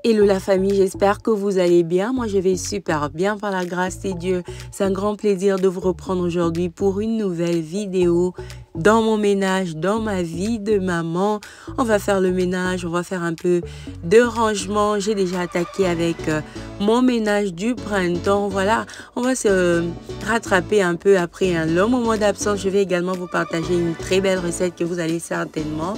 Hello la famille, j'espère que vous allez bien. Moi, je vais super bien par la grâce de Dieu. C'est un grand plaisir de vous reprendre aujourd'hui pour une nouvelle vidéo dans mon ménage, dans ma vie de maman. On va faire le ménage, on va faire un peu de rangement. J'ai déjà attaqué avec mon ménage du printemps. Voilà, on va se rattraper un peu après un long moment d'absence. Je vais également vous partager une très belle recette que vous allez certainement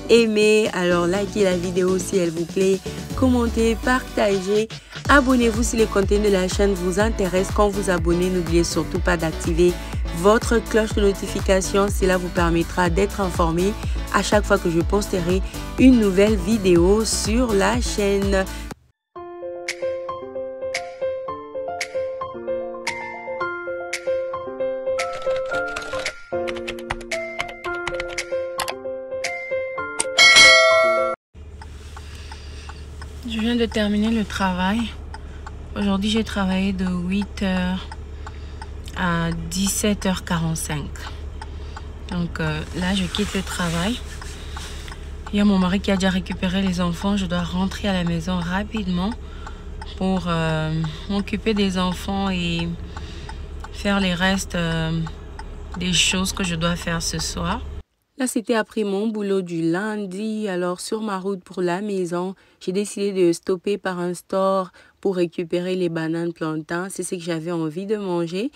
aimer. Alors likez la vidéo si elle vous plaît, commentez, partagez, abonnez-vous si le contenu de la chaîne vous intéresse. Quand vous abonnez, n'oubliez surtout pas d'activer votre cloche de notification. Cela vous permettra d'être informé à chaque fois que je posterai une nouvelle vidéo sur la chaîne. Je viens de terminer le travail. Aujourd'hui, j'ai travaillé de 8h à 17h45. Donc là, je quitte le travail. Il y a mon mari qui a déjà récupéré les enfants. Je dois rentrer à la maison rapidement pour m'occuper des enfants et faire les restes des choses que je dois faire ce soir. Là, c'était après mon boulot du lundi. Alors, sur ma route pour la maison, j'ai décidé de stopper par un store pour récupérer les bananes plantains. C'est ce que j'avais envie de manger.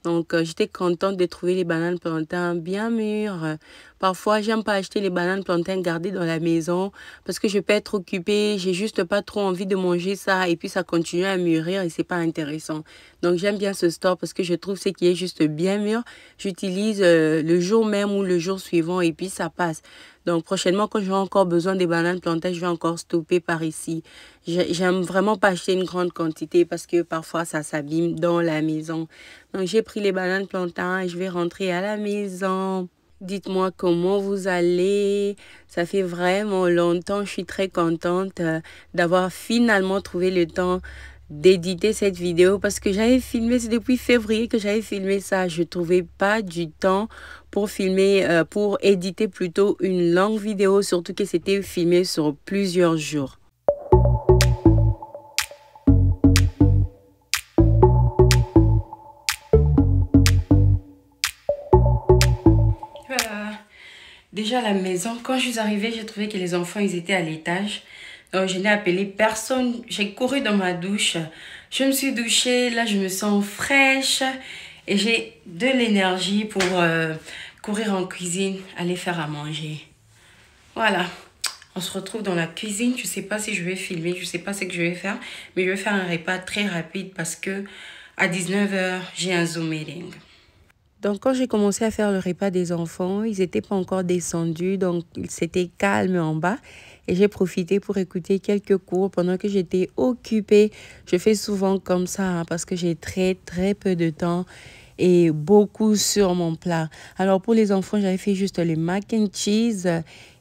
Donc, j'étais contente de trouver les bananes plantains bien mûres. Parfois, j'aime pas acheter les bananes plantains gardées dans la maison parce que je peux être occupée. J'ai juste pas trop envie de manger ça et puis ça continue à mûrir et c'est pas intéressant. Donc, j'aime bien ce store parce que je trouve ce qui est juste bien mûr. J'utilise le jour même ou le jour suivant et puis ça passe. Donc, prochainement, quand j'aurai encore besoin des bananes plantains, je vais encore stopper par ici. J'aime vraiment pas acheter une grande quantité parce que parfois, ça s'abîme dans la maison. Donc, j'ai pris les bananes plantains et je vais rentrer à la maison. Dites-moi comment vous allez. Ça fait vraiment longtemps. Je suis très contente d'avoir finalement trouvé le temps d'éditer cette vidéo parce que j'avais filmé, c'est depuis février que j'avais filmé ça. Je trouvais pas du temps pour filmer, pour éditer plutôt une longue vidéo, surtout que c'était filmé sur plusieurs jours. Voilà. Déjà à la maison, quand je suis arrivée, j'ai trouvé que les enfants, ils étaient à l'étage. Donc, je n'ai appelé personne. J'ai couru dans ma douche. Je me suis douchée. Là, je me sens fraîche. Et j'ai de l'énergie pour courir en cuisine, aller faire à manger. Voilà. On se retrouve dans la cuisine. Je ne sais pas si je vais filmer. Je ne sais pas ce que je vais faire. Mais je vais faire un repas très rapide parce que à 19h, j'ai un Zoom meeting. Donc, quand j'ai commencé à faire le repas des enfants, ils n'étaient pas encore descendus. Donc, c'était calme en bas. Et j'ai profité pour écouter quelques cours pendant que j'étais occupée. Je fais souvent comme ça parce que j'ai très peu de temps et beaucoup sur mon plat. Alors, pour les enfants, j'avais fait juste le mac and cheese.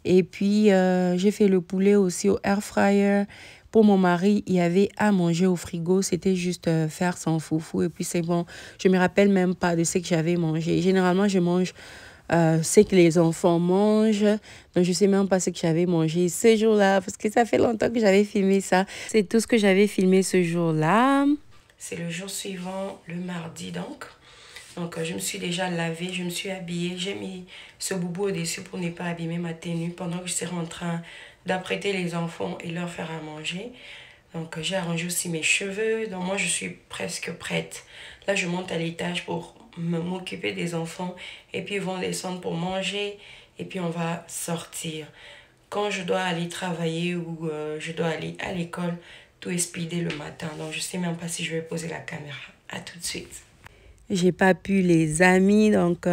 Et puis, j'ai fait le poulet aussi au air fryer. Pour mon mari, il y avait à manger au frigo. C'était juste faire son foufou. Et puis, c'est bon. Je ne me rappelle même pas de ce que j'avais mangé. Généralement, je mange ce que les enfants mangent. Donc, je ne sais même pas ce que j'avais mangé ce jour-là parce que ça fait longtemps que j'avais filmé ça. C'est tout ce que j'avais filmé ce jour-là. C'est le jour suivant, le mardi donc. Donc, je me suis déjà lavée, je me suis habillée. J'ai mis ce boubou au-dessus pour ne pas abîmer ma tenue pendant que je serai en train d'apprêter les enfants et leur faire à manger. Donc, j'ai arrangé aussi mes cheveux. Donc, moi, je suis presque prête. Là, je monte à l'étage pour m'occuper des enfants. Et puis, ils vont descendre pour manger. Et puis, on va sortir. Quand je dois aller travailler ou je dois aller à l'école, tout est speedé le matin. Donc, je ne sais même pas si je vais poser la caméra. À tout de suite. J'ai pas pu, les amis. Donc,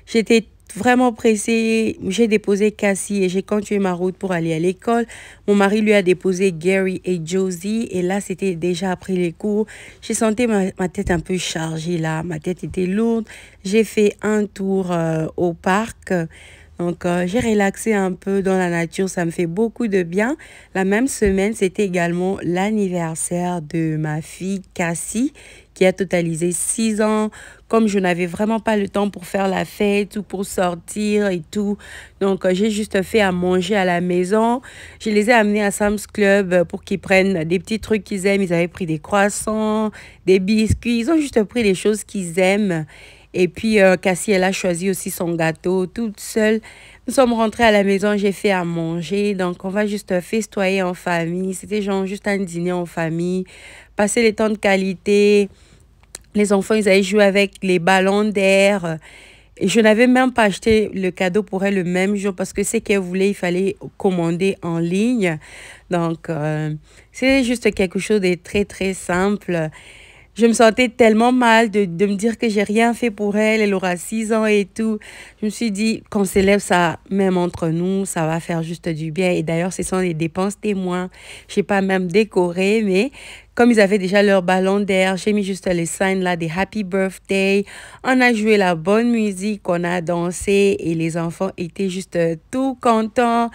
j'étais vraiment pressée. J'ai déposé Cassie et j'ai continué ma route pour aller à l'école. Mon mari lui a déposé Gary et Josie. Et là, c'était déjà après les cours. J'ai senti ma tête un peu chargée là. Ma tête était lourde. J'ai fait un tour au parc. Donc, j'ai relaxé un peu dans la nature. Ça me fait beaucoup de bien. La même semaine, c'était également l'anniversaire de ma fille Cassie qui a totalisé 6 ans. Comme je n'avais vraiment pas le temps pour faire la fête ou pour sortir et tout, donc j'ai juste fait à manger à la maison. Je les ai amenés à Sam's Club pour qu'ils prennent des petits trucs qu'ils aiment. Ils avaient pris des croissants, des biscuits. Ils ont juste pris les choses qu'ils aiment. Et puis, Cassie, elle a choisi aussi son gâteau toute seule. Nous sommes rentrés à la maison, j'ai fait à manger. Donc, on va juste festoyer en famille. C'était genre juste un dîner en famille. Passer les temps de qualité. Les enfants, ils avaient joué avec les ballons d'air. Et je n'avais même pas acheté le cadeau pour elle le même jour parce que ce qu'elle voulait, il fallait commander en ligne. Donc, c'est juste quelque chose de très, très simple. Je me sentais tellement mal de me dire que j'ai rien fait pour elle. Elle aura 6 ans et tout. Je me suis dit qu'on s'élève ça, même entre nous, ça va faire juste du bien. Et d'ailleurs, ce sont des dépenses témoins. Je n'ai pas même décoré, mais comme ils avaient déjà leur ballon d'air, j'ai mis juste les signes là des Happy Birthday. On a joué la bonne musique, on a dansé et les enfants étaient juste tout contents.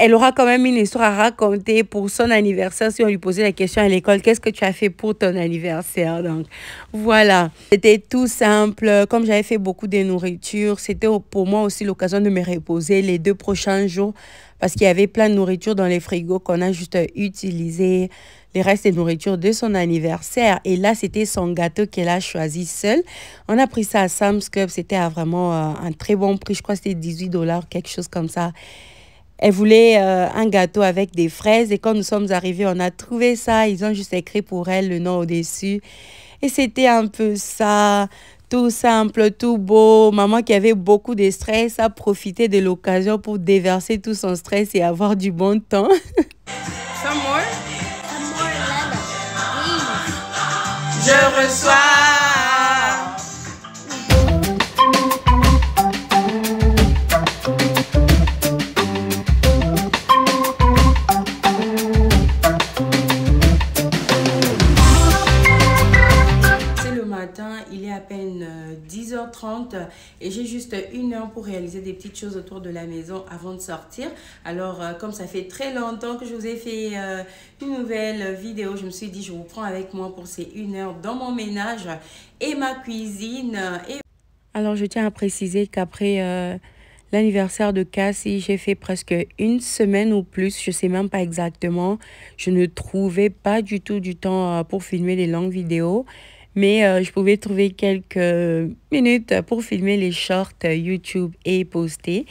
Elle aura quand même une histoire à raconter pour son anniversaire. Si on lui posait la question à l'école, qu'est-ce que tu as fait pour ton anniversaire? Donc, voilà. C'était tout simple. Comme j'avais fait beaucoup de nourriture, c'était pour moi aussi l'occasion de me reposer les 2 prochains jours parce qu'il y avait plein de nourriture dans les frigos qu'on a juste utilisé. Les restes de nourriture de son anniversaire. Et là, c'était son gâteau qu'elle a choisi seule. On a pris ça à Sam's Club. C'était à vraiment un très bon prix. Je crois que c'était 18 $, quelque chose comme ça. Elle voulait un gâteau avec des fraises et quand nous sommes arrivés, on a trouvé ça. Ils ont juste écrit pour elle le nom au-dessus. Et c'était un peu ça, tout simple, tout beau. Maman qui avait beaucoup de stress a profité de l'occasion pour déverser tout son stress et avoir du bon temps. Some more? Some more letters. Je reçois. Il est à peine 10h30 et j'ai juste 1 heure pour réaliser des petites choses autour de la maison avant de sortir. Alors, comme ça fait très longtemps que je vous ai fait une nouvelle vidéo, je me suis dit je vous prends avec moi pour ces 1 heure dans mon ménage et ma cuisine. Alors, je tiens à préciser qu'après l'anniversaire de Cassie, j'ai fait presque 1 semaine ou plus, je ne sais même pas exactement. Je ne trouvais pas du tout du temps pour filmer des longues vidéos. Mais je pouvais trouver quelques minutes pour filmer les shorts YouTube et poster.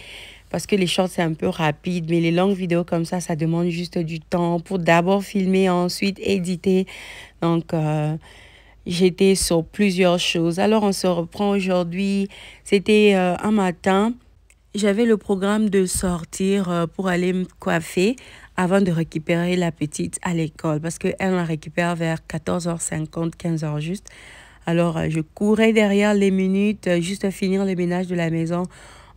Parce que les shorts, c'est un peu rapide. Mais les longues vidéos comme ça demande juste du temps pour d'abord filmer, ensuite éditer. Donc, j'étais sur plusieurs choses. Alors, on se reprend aujourd'hui. C'était un matin. J'avais le programme de sortir pour aller me coiffer avant de récupérer la petite à l'école parce qu'elle la récupère vers 14h50, 15h juste. Alors, je courais derrière les minutes, juste finir le ménage de la maison.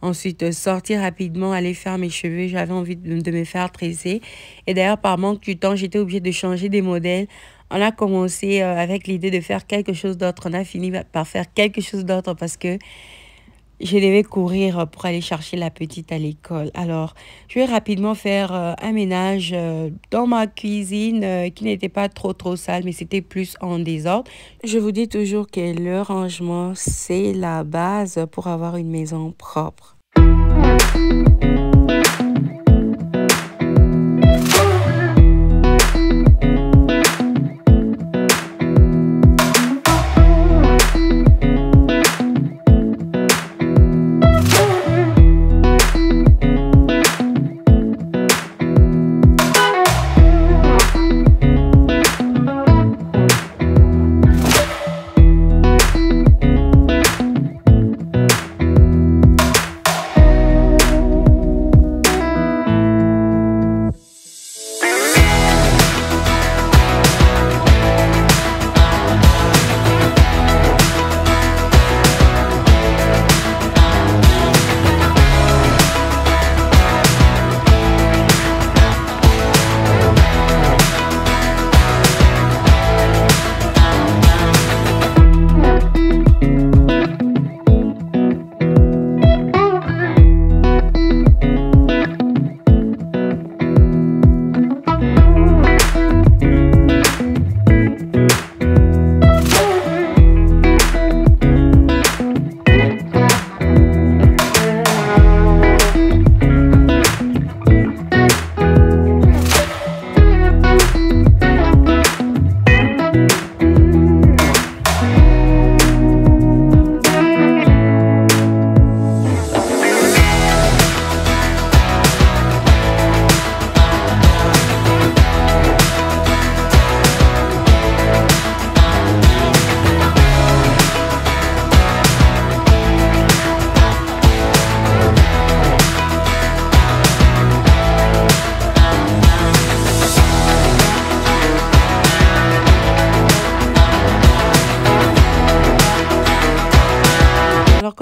Ensuite, sortir rapidement, aller faire mes cheveux. J'avais envie de me faire tresser. Et d'ailleurs, par manque du temps, j'étais obligée de changer des modèles. On a commencé avec l'idée de faire quelque chose d'autre. On a fini par faire quelque chose d'autre parce que je devais courir pour aller chercher la petite à l'école. Alors, je vais rapidement faire un ménage dans ma cuisine qui n'était pas trop sale, mais c'était plus en désordre. Je vous dis toujours que le rangement, c'est la base pour avoir une maison propre.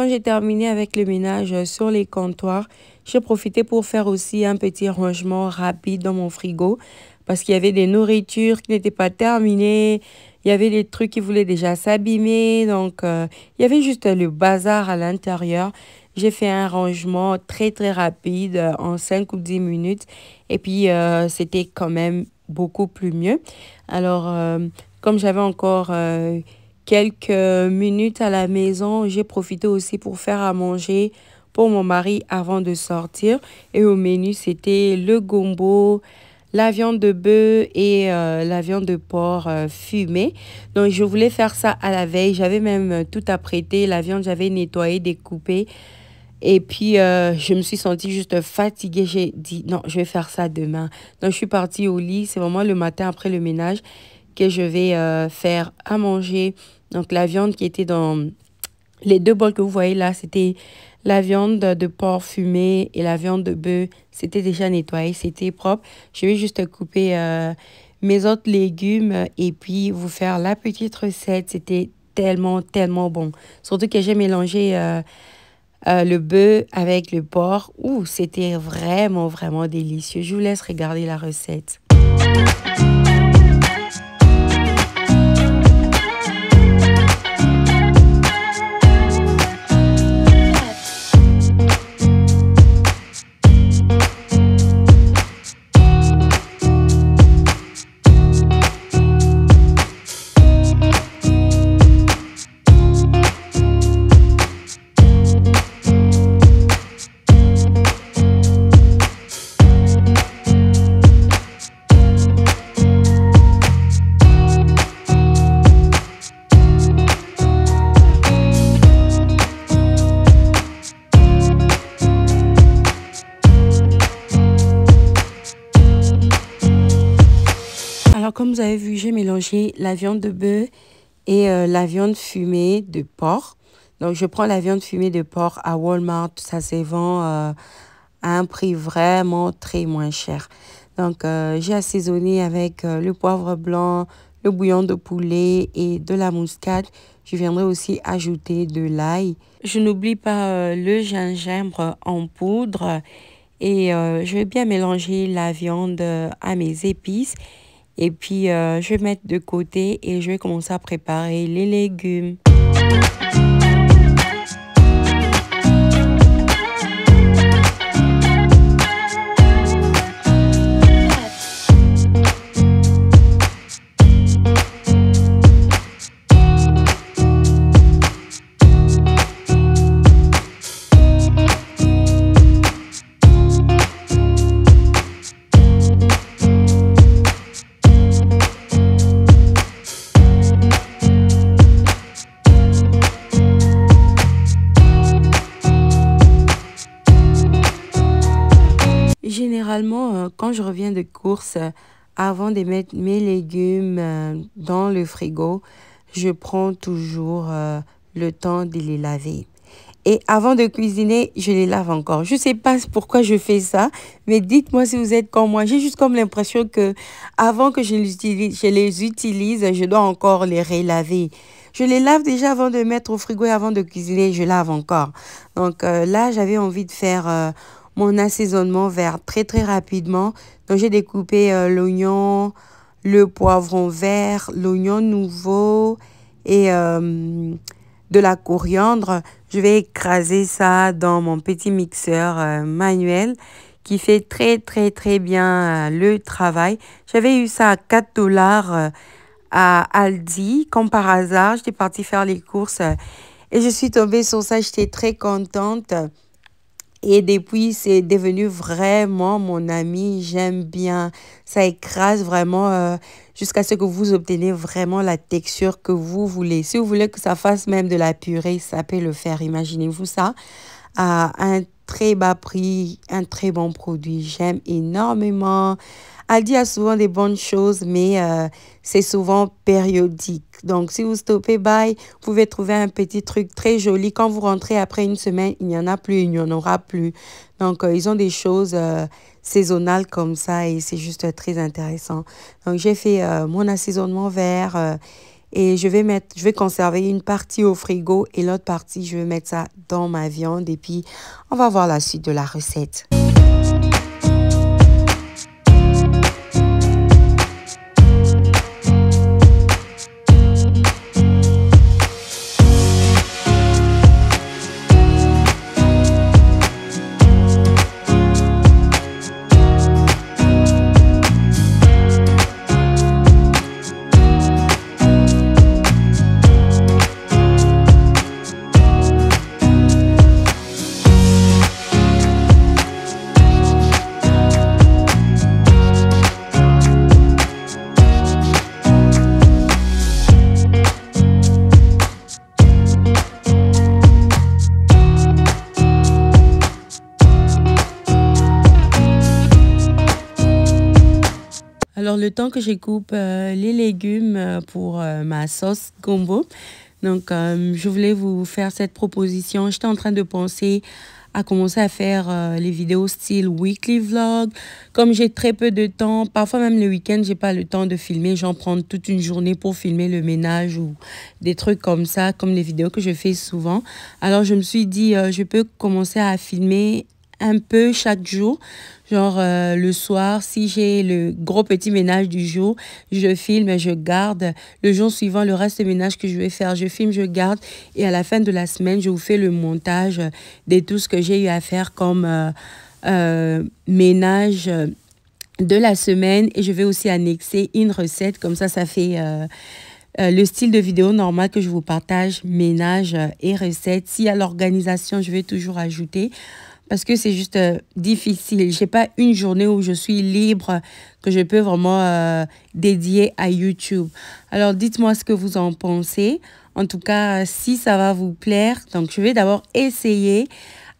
quand j'ai terminé avec le ménage sur les comptoirs, j'ai profité pour faire aussi un petit rangement rapide dans mon frigo parce qu'il y avait des nourritures qui n'étaient pas terminées. Il y avait des trucs qui voulaient déjà s'abîmer. Donc, il y avait juste le bazar à l'intérieur. J'ai fait un rangement très, très rapide en 5 ou 10 minutes. Et puis, c'était quand même beaucoup plus mieux. Alors, comme j'avais encore quelques minutes à la maison, j'ai profité aussi pour faire à manger pour mon mari avant de sortir. Et au menu, c'était le gombo, la viande de bœuf et la viande de porc fumée. Donc, je voulais faire ça à la veille. J'avais même tout apprêté. La viande, j'avais nettoyé, découpé. Et puis, je me suis sentie juste fatiguée. J'ai dit, non, je vais faire ça demain. Donc, je suis partie au lit. C'est vraiment le matin après le ménage que je vais faire à manger. Donc, la viande qui était dans les deux bols que vous voyez là, c'était la viande de porc fumée et la viande de bœuf. C'était déjà nettoyé, c'était propre. Je vais juste couper mes autres légumes et puis vous faire la petite recette. C'était tellement, tellement bon. Surtout que j'ai mélangé le bœuf avec le porc. Ouh, c'était vraiment, vraiment délicieux. Je vous laisse regarder la recette. Alors, comme vous avez vu, j'ai mélangé la viande de bœuf et la viande fumée de porc. Donc, je prends la viande fumée de porc à Walmart. Ça se vend à un prix vraiment très moins cher. Donc, j'ai assaisonné avec le poivre blanc, le bouillon de poulet et de la muscade. Je viendrai aussi ajouter de l'ail. Je n'oublie pas le gingembre en poudre. Et je vais bien mélanger la viande à mes épices. Et puis, je vais mettre de côté et je vais commencer à préparer les légumes. Généralement, quand je reviens de course, avant de mettre mes légumes dans le frigo, je prends toujours le temps de les laver. Et avant de cuisiner, je les lave encore. Je ne sais pas pourquoi je fais ça, mais dites-moi si vous êtes comme moi. J'ai juste comme l'impression que avant que je les utilise, je dois encore les relaver. Je les lave déjà avant de mettre au frigo et avant de cuisiner, je lave encore. Donc là, j'avais envie de faire mon assaisonnement vert très très rapidement. Donc j'ai découpé l'oignon, le poivron vert, l'oignon nouveau et de la coriandre. Je vais écraser ça dans mon petit mixeur manuel qui fait très très très bien le travail. J'avais eu ça à 4 $ à Aldi, comme par hasard. J'étais partie faire les courses et je suis tombée sur ça. J'étais très contente. Et depuis, c'est devenu vraiment mon ami. J'aime bien. Ça écrase vraiment jusqu'à ce que vous obtenez vraiment la texture que vous voulez. Si vous voulez que ça fasse même de la purée, ça peut le faire. Imaginez-vous ça à un très bas prix, un très bon produit. J'aime énormément. Aldi a souvent des bonnes choses, mais c'est souvent périodique. Donc, si vous stoppez by, vous pouvez trouver un petit truc très joli. Quand vous rentrez après une semaine, il n'y en a plus, il n'y en aura plus. Donc, ils ont des choses saisonnales comme ça et c'est juste très intéressant. Donc, j'ai fait mon assaisonnement vert Et je vais conserver une partie au frigo et l'autre partie, je vais mettre ça dans ma viande. Et puis, on va voir la suite de la recette. Alors, le temps que je coupe les légumes pour ma sauce gombo, donc je voulais vous faire cette proposition. J'étais en train de penser à commencer à faire les vidéos style weekly vlog. Comme j'ai très peu de temps, parfois même le week-end, j'ai pas le temps de filmer. J'en prends toute une journée pour filmer le ménage ou des trucs comme ça, comme les vidéos que je fais souvent. Alors, je me suis dit, je peux commencer à filmer un peu chaque jour. Genre le soir, si j'ai le gros petit ménage du jour, je filme et je garde. Le jour suivant, le reste du ménage que je vais faire, je filme, je garde. Et à la fin de la semaine, je vous fais le montage de tout ce que j'ai eu à faire comme ménage de la semaine. Et je vais aussi annexer une recette. Comme ça fait le style de vidéo normal que je vous partage, ménage et recette. S'il y a l'organisation, je vais toujours ajouter. Parce que c'est juste difficile. Je n'ai pas une journée où je suis libre que je peux vraiment dédier à YouTube. Alors, dites-moi ce que vous en pensez. En tout cas, si ça va vous plaire. Donc, je vais d'abord essayer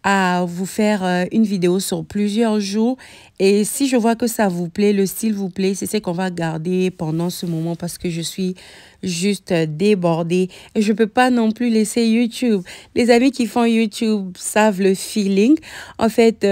à vous faire une vidéo sur plusieurs jours. Et si je vois que ça vous plaît, le style vous plaît, c'est ce qu'on va garder pendant ce moment parce que je suis juste débordée. Et je ne peux pas non plus laisser YouTube. Les amis qui font YouTube savent le feeling. En fait,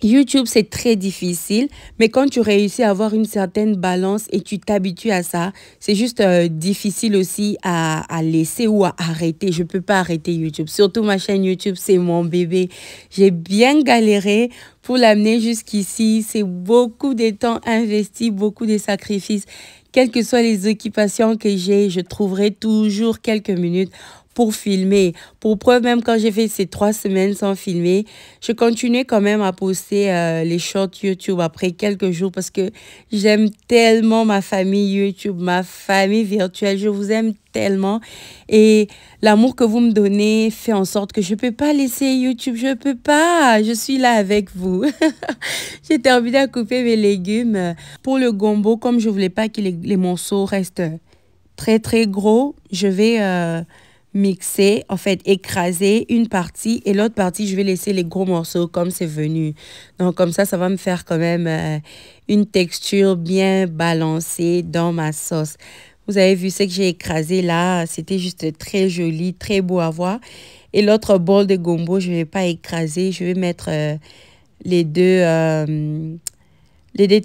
YouTube, c'est très difficile, mais quand tu réussis à avoir une certaine balance et tu t'habitues à ça, c'est juste difficile aussi à laisser ou à arrêter. Je ne peux pas arrêter YouTube. Surtout ma chaîne YouTube, c'est mon bébé. J'ai bien galéré pour l'amener jusqu'ici. C'est beaucoup de temps investi, beaucoup de sacrifices. Quelles que soient les occupations que j'ai, je trouverai toujours quelques minutes pour filmer. Pour preuve, même quand j'ai fait ces 3 semaines sans filmer, je continuais quand même à poster les shorts YouTube après quelques jours parce que j'aime tellement ma famille YouTube, ma famille virtuelle. Je vous aime tellement. Et l'amour que vous me donnez fait en sorte que je ne peux pas laisser YouTube. Je ne peux pas. Je suis là avec vous. J'ai terminé à couper mes légumes. Pour le gombo, comme je ne voulais pas que les morceaux restent très, très gros, je vais mixer, en fait, écraser une partie et l'autre partie, je vais laisser les gros morceaux comme c'est venu. Donc, comme ça va me faire quand même une texture bien balancée dans ma sauce. Vous avez vu ce que j'ai écrasé là, c'était juste très joli, très beau à voir. Et l'autre bol de gombo, je ne vais pas écraser, je vais mettre les deux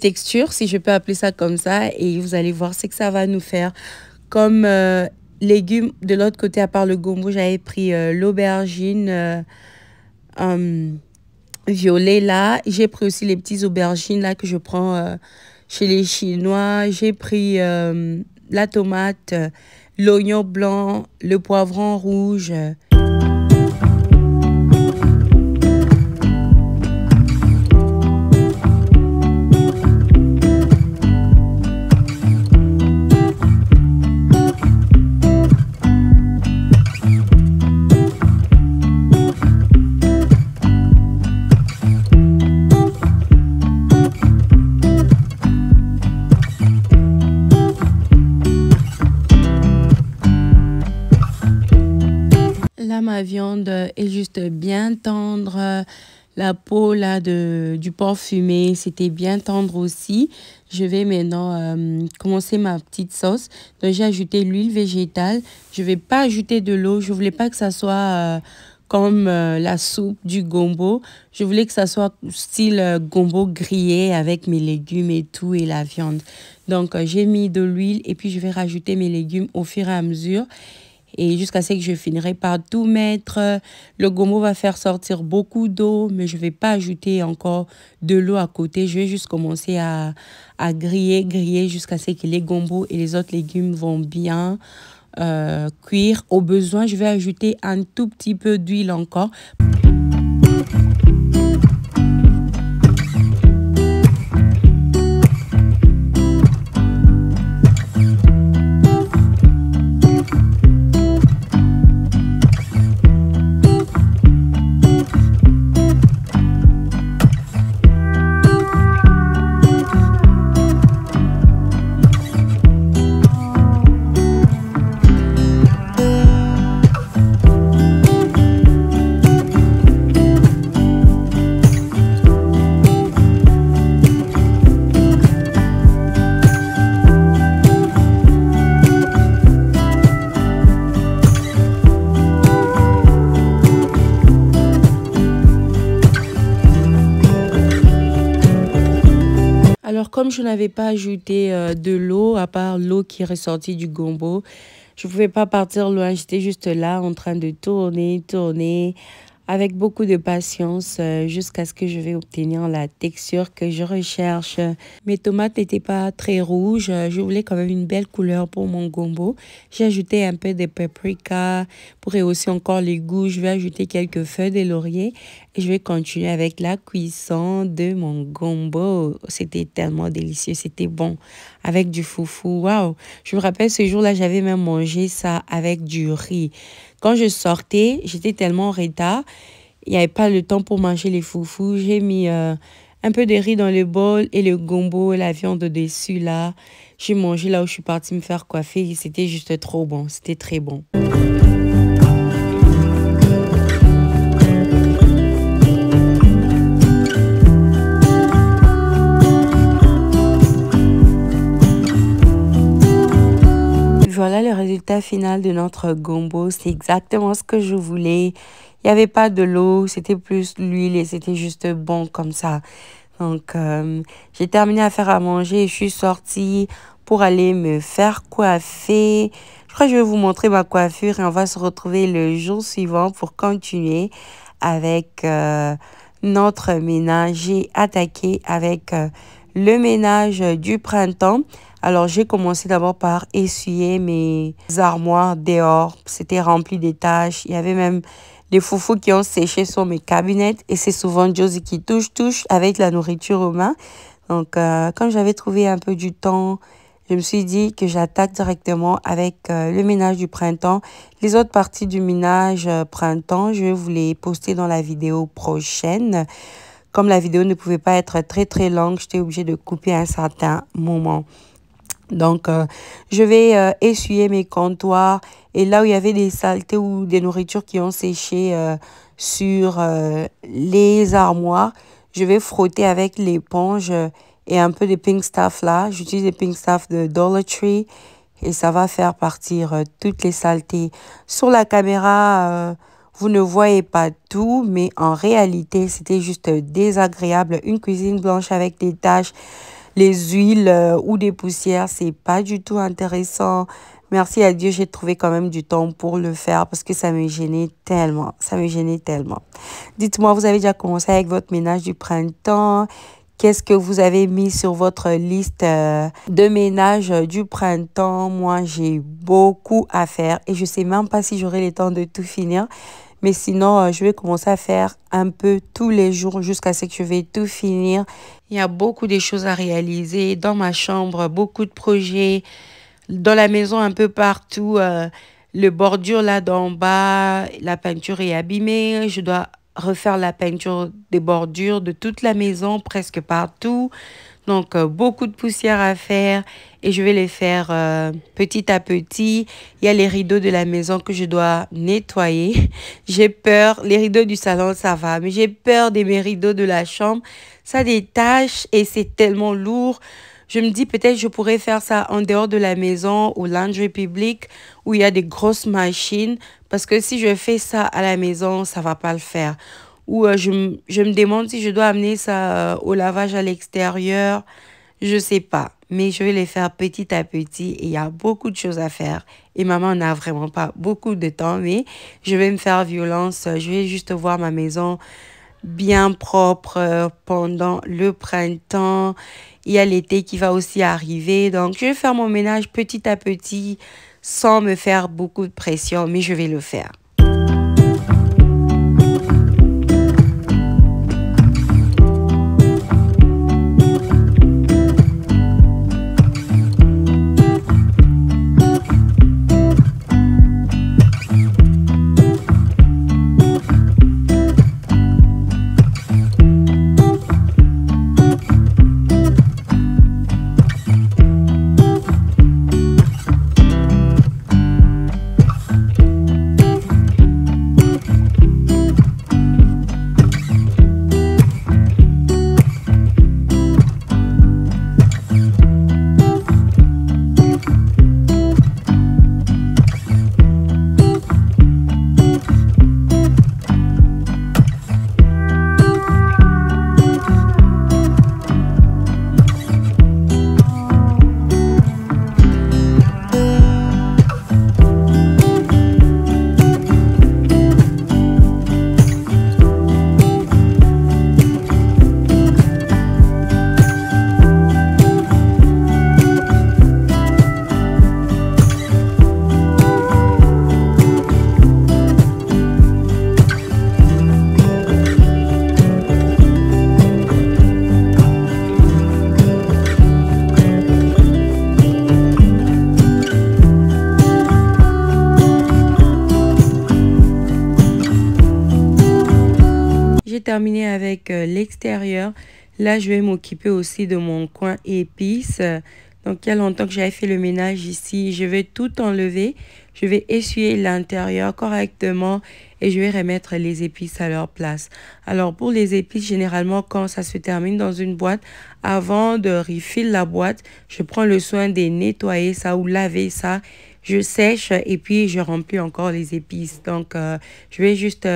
textures, si je peux appeler ça comme ça. Et vous allez voir ce que ça va nous faire. Comme légumes, de l'autre côté, à part le gombo, j'avais pris l'aubergine violet là. J'ai pris aussi les petits aubergines là que je prends chez les Chinois. J'ai pris la tomate, l'oignon blanc, le poivron rouge. Là, ma viande est juste bien tendre. La peau là du porc fumé, c'était bien tendre aussi. Je vais maintenant commencer ma petite sauce. Donc, j'ai ajouté l'huile végétale. Je ne vais pas ajouter de l'eau. Je ne voulais pas que ça soit comme la soupe du gombo. Je voulais que ça soit style gombo grillé avec mes légumes et tout et la viande. Donc, j'ai mis de l'huile et puis je vais rajouter mes légumes au fur et à mesure. Et jusqu'à ce que je finirai par tout mettre. Le gombo va faire sortir beaucoup d'eau, mais je ne vais pas ajouter encore de l'eau à côté. Je vais juste commencer à griller jusqu'à ce que les gombos et les autres légumes vont bien cuire. Au besoin, je vais ajouter un tout petit peu d'huile encore. Alors, comme je n'avais pas ajouté de l'eau, à part l'eau qui est ressortie du gombo, je ne pouvais pas partir loin. J'étais juste là en train de tourner avec beaucoup de patience jusqu'à ce que je vais obtenir la texture que je recherche. Mes tomates n'étaient pas très rouges. Je voulais quand même une belle couleur pour mon gombo. J'ai ajouté un peu de paprika pour rehausser encore les goûts. Je vais ajouter quelques feuilles de laurier et je vais continuer avec la cuisson de mon gombo. C'était tellement délicieux, c'était bon avec du foufou. Waouh! Je me rappelle ce jour-là, j'avais même mangé ça avec du riz. Quand je sortais, j'étais tellement en retard. Il n'y avait pas le temps pour manger les foufous. J'ai mis un peu de riz dans le bol et le gombo et la viande dessus là. J'ai mangé là où je suis partie me faire coiffer. C'était juste trop bon. C'était très bon. Voilà le résultat final de notre gombo. C'est exactement ce que je voulais. Il n'y avait pas de l'eau, c'était plus l'huile et c'était juste bon comme ça. Donc, j'ai terminé à faire à manger et je suis sortie pour aller me faire coiffer. Je crois que je vais vous montrer ma coiffure et on va se retrouver le jour suivant pour continuer avec notre ménage. J'ai attaqué avec le ménage du printemps. Alors, j'ai commencé d'abord par essuyer mes armoires dehors. C'était rempli de taches. Il y avait même des foufous qui ont séché sur mes cabinettes. Et c'est souvent Josie qui touche avec la nourriture aux mains. Donc, comme j'avais trouvé un peu du temps, je me suis dit que j'attaque directement avec le ménage du printemps. Les autres parties du ménage printemps, je vais vous les poster dans la vidéo prochaine. Comme la vidéo ne pouvait pas être très longue, j'étais obligée de couper à un certain moment. Donc, je vais essuyer mes comptoirs et là où il y avait des saletés ou des nourritures qui ont séché sur les armoires, je vais frotter avec l'éponge et un peu de Pink Stuff là. J'utilise des Pink Stuff de Dollar Tree et ça va faire partir toutes les saletés. Sur la caméra, vous ne voyez pas tout, mais en réalité, c'était juste désagréable. Une cuisine blanche avec des taches. Les huiles ou des poussières, c'est pas du tout intéressant. Merci à Dieu, j'ai trouvé quand même du temps pour le faire parce que ça me gênait tellement. Ça me gênait tellement. Dites-moi, vous avez déjà commencé avec votre ménage du printemps? Qu'est-ce que vous avez mis sur votre liste de ménage du printemps? Moi, j'ai beaucoup à faire et je sais même pas si j'aurai le temps de tout finir. Mais sinon, je vais commencer à faire un peu tous les jours jusqu'à ce que je vais tout finir. Il y a beaucoup de choses à réaliser dans ma chambre, beaucoup de projets. Dans la maison, un peu partout, le bordure là d'en bas, la peinture est abîmée. Je dois refaire la peinture des bordures de toute la maison, presque partout. Donc, beaucoup de poussière à faire et je vais les faire petit à petit. Il y a les rideaux de la maison que je dois nettoyer. J'ai peur. Les rideaux du salon, ça va. Mais j'ai peur de mes rideaux de la chambre. Ça détache et c'est tellement lourd. Je me dis peut-être je pourrais faire ça en dehors de la maison, au laundry public, où il y a des grosses machines. Parce que si je fais ça à la maison, ça va pas le faire. Ou je me demande si je dois amener ça au lavage à l'extérieur. Je sais pas. Mais je vais les faire petit à petit. Et il y a beaucoup de choses à faire. Et maman n'a vraiment pas beaucoup de temps. Mais je vais me faire violence. Je vais juste voir ma maison bien propre pendant le printemps. Il y a l'été qui va aussi arriver. Donc, je vais faire mon ménage petit à petit sans me faire beaucoup de pression, mais je vais le faire. J'ai terminé avec l'extérieur. Là, je vais m'occuper aussi de mon coin épices. Donc, il y a longtemps que j'avais fait le ménage ici. Je vais tout enlever. Je vais essuyer l'intérieur correctement et je vais remettre les épices à leur place. Alors, pour les épices, généralement, quand ça se termine dans une boîte, avant de refill la boîte, je prends le soin de nettoyer ça ou laver ça. Je sèche et puis je remplis encore les épices. Donc, je vais juste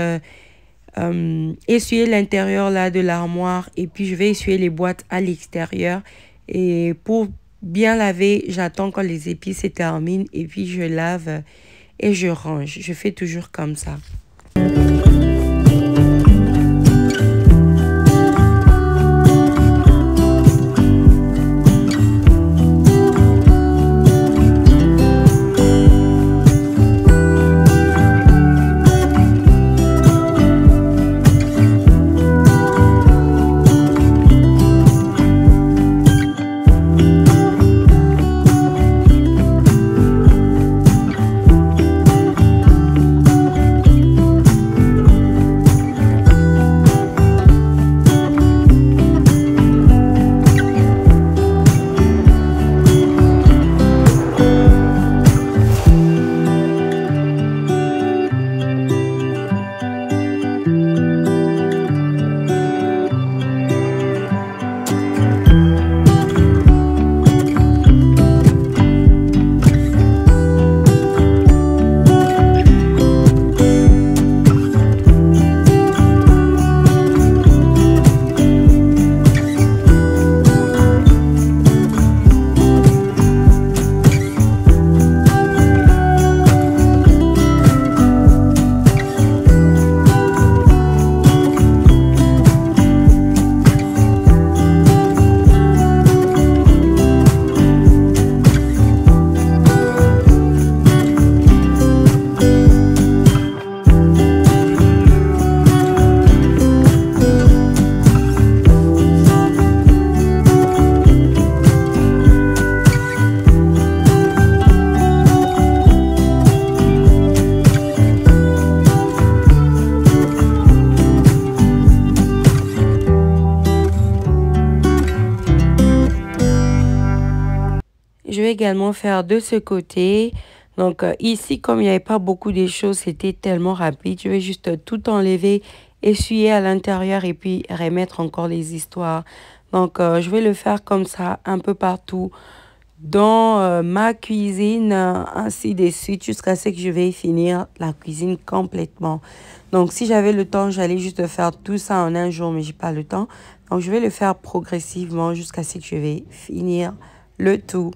essuyer l'intérieur là de l'armoire et puis je vais essuyer les boîtes à l'extérieur. Et pour bien laver, j'attends quand les épices se terminent et puis je lave et je range. Je fais toujours comme ça. Je vais également faire de ce côté. Donc ici, comme il n'y avait pas beaucoup de choses, c'était tellement rapide. Je vais juste tout enlever, essuyer à l'intérieur et puis remettre encore les histoires. Donc, je vais le faire comme ça un peu partout dans ma cuisine, ainsi de suite, jusqu'à ce que je vais finir la cuisine complètement. Donc, si j'avais le temps, j'allais juste faire tout ça en un jour, mais j'ai pas le temps. Donc, je vais le faire progressivement jusqu'à ce que je vais finir le tout.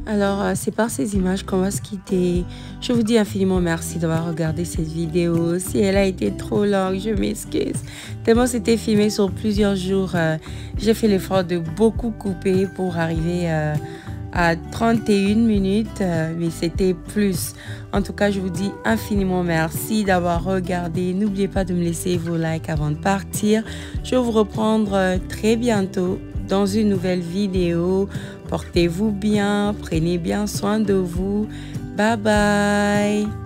Alors, c'est par ces images qu'on va se quitter. Je vous dis infiniment merci d'avoir regardé cette vidéo. Si elle a été trop longue, je m'excuse. Tellement c'était filmé sur plusieurs jours, j'ai fait l'effort de beaucoup couper pour arriver à 31 minutes, mais c'était plus. En tout cas, je vous dis infiniment merci d'avoir regardé. N'oubliez pas de me laisser vos likes avant de partir. Je vais vous reprendre très bientôt dans une nouvelle vidéo. Portez-vous bien, prenez bien soin de vous. Bye bye.